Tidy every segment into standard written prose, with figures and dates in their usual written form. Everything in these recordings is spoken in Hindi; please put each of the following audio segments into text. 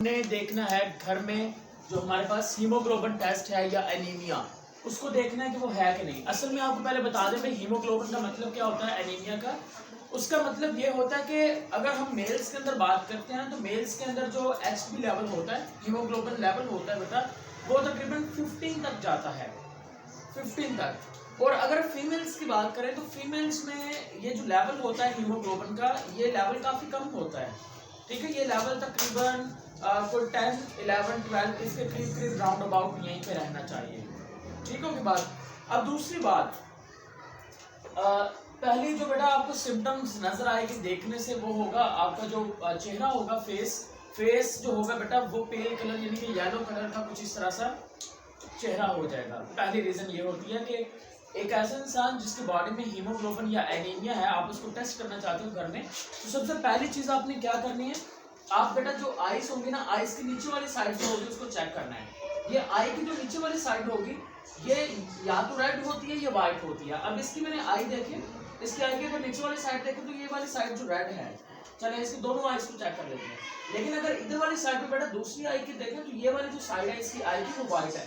ने देखना है घर में जो हमारे पास हीमोग्लोबिन टेस्ट है या एनीमिया, उसको देखना है कि वो है कि नहीं। असल में आपको पहले बता दें भाई, हीमोग्लोबिन का मतलब क्या होता है, एनीमिया का उसका मतलब ये होता है कि अगर हम मेल्स के अंदर बात करते हैं तो मेल्स के अंदर जो एचबी लेवल होता है, हीमोग्लोबिन लेवल होता है बेटा, वो तकरीबन 15 तक जाता है, 15 तक। और अगर फीमेल्स की बात करें तो फीमेल्स में ये जो लेवल होता है हीमोग्लोबिन का, ये लेवल काफ़ी कम होता है, ठीक है। ये लेवल तकरीबन कोई 10, 11, 12 इसके करीब करीब राउंड अबाउट यहीं पे रहना चाहिए, ठीक होगी बात। अब दूसरी बात, पहली जो बेटा आपको सिम्टम्स नजर आएगी देखने से, वो होगा आपका जो चेहरा होगा, फेस जो होगा बेटा वो पेल कलर यानी कि येलो कलर का कुछ इस तरह सा चेहरा हो जाएगा। पहली रीजन ये होती है कि एक ऐसा इंसान जिसकी बॉडी में हीमोग्लोबिन या एनीमिया है, आप उसको टेस्ट करना चाहते हो घर में, तो सबसे पहली चीज आपने क्या करनी है, आप बेटा जो आइस होंगी ना, आइस की नीचे वाली साइड जो होगी उसको चेक करना है। ये आई की जो नीचे वाली साइड होगी, ये या तो रेड होती है या व्हाइट होती है। अब इसकी मैंने आई देखे, इसकी आई की अगर नीचे वाली साइड देखें तो ये वाली साइड जो रेड है, चले इसकी दोनों आइस को चेक कर लेते हैं। लेकिन अगर इधर वाली साइड पे बेटा दूसरी आई की देखें तो ये वाली जो साइड है इसकी आई की वो व्हाइट है,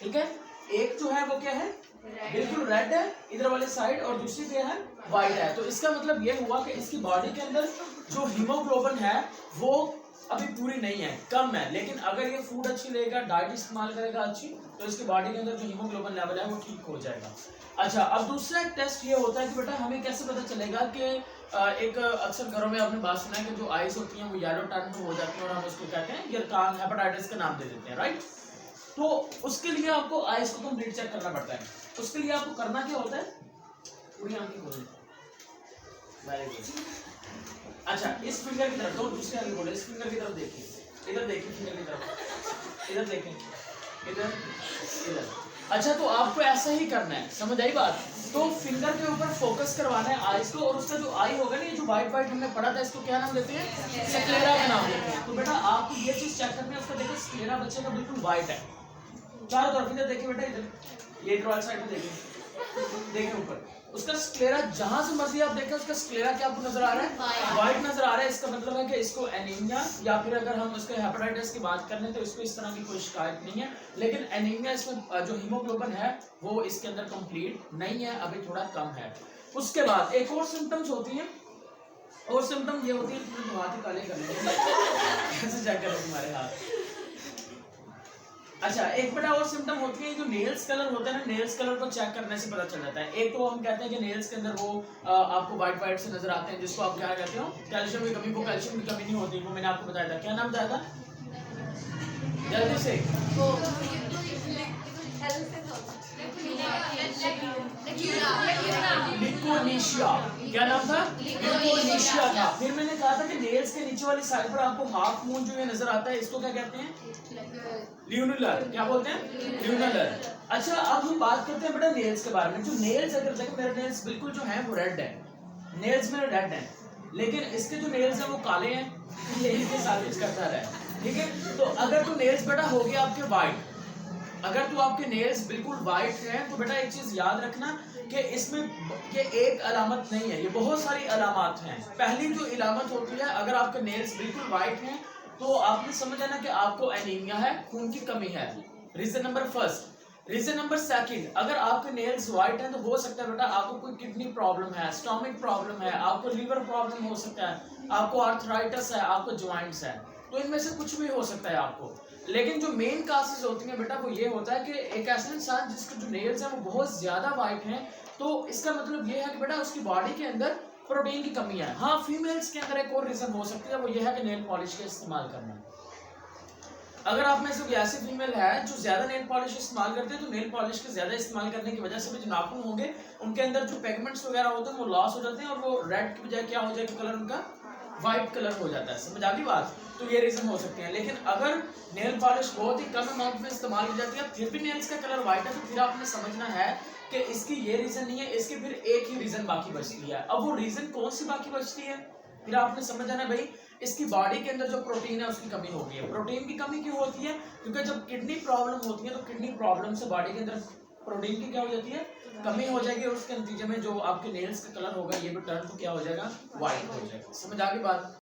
ठीक है। एक जो है वो क्या है, बिल्कुल रेड है इधर वाली साइड, और दूसरी क्या है, व्हाइट है। तो इसका मतलब ये हुआ कि इसकी बॉडी के अंदर जो हीमोग्लोबिन है वो अभी पूरी नहीं है, कम है। लेकिन अगर ये फूड अच्छी लेगा, डाइट इस्तेमाल करेगा अच्छी, तो इसकी बॉडी के अंदर जो हीमोग्लोबिन लेवल है वो ठीक हो जाएगा। अच्छा, अब दूसरा एक टेस्ट ये होता है कि बेटा हमें कैसे पता चलेगा कि एक अक्सर घरों में आपने बात सुना है कि जो आइस होती हैं वो येलो टर्न में हो जाती है और हम उसको कहते हैं यरकान हेपेटाइटिस का नाम दे देते हैं, राइट। तो उसके लिए आपको आइस को कंप्लीट चेक करना पड़ता है। उसके लिए आपको करना क्या होता है, पूरी आंखें खोलें, वेरी गुड। अच्छा, इस फिंगर की तरफ, तो दूसरे आगे बोले, इस फिंगर की तरफ देखिए, इधर देखिए, फिंगर की तरफ, इधर देखें, इधर, इधर। अच्छा, तो आपको ऐसा ही करना है, समझ आई बात। तो फिंगर के ऊपर फोकस करवाना है आइस को, और उसका जो आई होगा ना, ये जो व्हाइट व्हाइट हमने पढ़ा था, इसको क्या नाम देते हैं, स्क्लेरा का नाम देते हैं। तो बेटा आपको ये चीज चेक करनी है, उसका देखो स्क्लेरा बच्चे का बिल्कुल व्हाइट है चारों तरफ। इधर देखिए बेटा, इधर ये वाली साइड पे देखिए ऊपर, उसका स्क्लेरा जहां से मर्जी आप देखें, उसका स्क्लेरा क्या आपको नजर आ रहा है, व्हाइट नजर आ रहा है। इसका मतलब है कि इसको एनीमिया, या फिर अगर हम उसके हेपेटाइटिस की बात करें तो इसको इस तरह की कोई शिकायत नहीं है। लेकिन एनीमिया, इसमें जो हीमोग्लोबिन है वो इसके अंदर कंप्लीट नहीं है, अभी थोड़ा कम है। उसके बाद एक और सिम्टम्स होती है, और सिम्टम ये होती है, तुमने हाथ ही काले कर लेंगे कैसे चेक करें तुम्हारे हाथ। अच्छा, एक बड़ा और सिम्टम होती है, जो नेल्स कलर होता है ना, नेल्स कलर को चेक करने से पता चल जाता है। एक तो हम कहते हैं कि नेल्स के अंदर वो आपको व्हाइट व्हाइट से नजर आते हैं, जिसको आप क्या कहते हो, कैल्शियम की कमी। वो कैल्शियम की कमी नहीं होती, वो मैंने आपको बताया था, क्या नाम बताया था जल्दी से, लिकोनीशिया। क्या नाम था, लिकोनीशिया था। फिर मैंने कहा था कि नेल्स के नीचे वाली साइड पर आपको हाफ मून जो ये नजर आता है, इसको क्या कहते हैं, ल्यूनुलर। क्या बोलते हैं, ल्यूनुलर। अच्छा, अब हम बात करते हैं बेटा नेल्स के बारे में। जो नेल्स, अगर देखें मेरे नेल्स बिल्कुल जो हैं वो रेड है, नेल्स मेरे रेड हैं, लेकिन इसके जो नेल्स हैं वो काले हैं, यही के साबित करता रहा, ठीक है। तो अगर तो नेल्स बेटा हो गया आपके व्हाइट, अगर तो आपके नेल्स बिल्कुल व्हाइट हैं, तो बेटा एक चीज याद रखना कि इसमें ये एक अलामत नहीं है, ये बहुत सारी अलामत हैं। पहली जो अलामत होती है, अगर आपके नेल्स बिल्कुल व्हाइट हैं तो आपने समझ आना कि आपको एनीमिया है, खून की कमी है। Reason number first. Reason number second, अगर आपके नेल्स व्हाइट हैं तो हो सकता है बेटा आपको कोई किडनी प्रॉब्लम है, स्टोमिक प्रॉब्लम है, आपको लीवर प्रॉब्लम हो सकता है, आपको आर्थराइटिस है, आपको ज्वाइंट्स है। तो इनमें से कुछ भी हो सकता है आपको। लेकिन जो मेन कासेस होती हैं बेटा वो ये होता है कि एक ऐसा इंसान जिसके जो नेल्स हैं वो बहुत ज्यादा वाइट हैं, तो इसका मतलब ये है कि बेटा उसकी बॉडी के अंदर प्रोटीन की कमी है। हाँ, फीमेल्स के अंदर एक और रीजन हो सकती है, वो ये है कि नेल पॉलिश का इस्तेमाल करना। अगर आप में से कोई ऐसी फीमेल है जो ज्यादा नेल पॉलिश इस्तेमाल करते हैं, तो नेल पॉलिश के ज्यादा इस्तेमाल करने की वजह से भी जो नाखून होंगे उनके अंदर जो पिगमेंट्स वगैरह होते हैं वो लॉस हो जाते हैं, और वो रेड की बजाय क्या हो जाएगा, कलर उनका व्हाइट कलर हो जाता है। समझ आ गई बात। तो ये रीजन हो सकते हैं। लेकिन अगर नेल पॉलिश बहुत ही कम अमाउंट में इस्तेमाल की जाती है, फिर भी नेल्स का कलर व्हाइट है, तो फिर आपने समझना है कि इसकी ये रीजन नहीं है, इसकी फिर एक ही रीजन बाकी बचती है। अब वो रीजन कौन सी बाकी बचती है, फिर आपने समझ आना भाई, इसकी बॉडी के अंदर जो प्रोटीन है उसकी कमी होती है। प्रोटीन की कमी क्यों होती है, क्योंकि जब किडनी प्रॉब्लम होती है तो किडनी प्रॉब्लम से बॉडी के अंदर प्रोटीन की क्या हो जाती है, कमी हो जाएगी, और उसके नतीजे में जो आपके नेल्स का कलर होगा ये भी टर्न तो क्या हो जाएगा, व्हाइट हो जाएगा। समझ आ गई बात।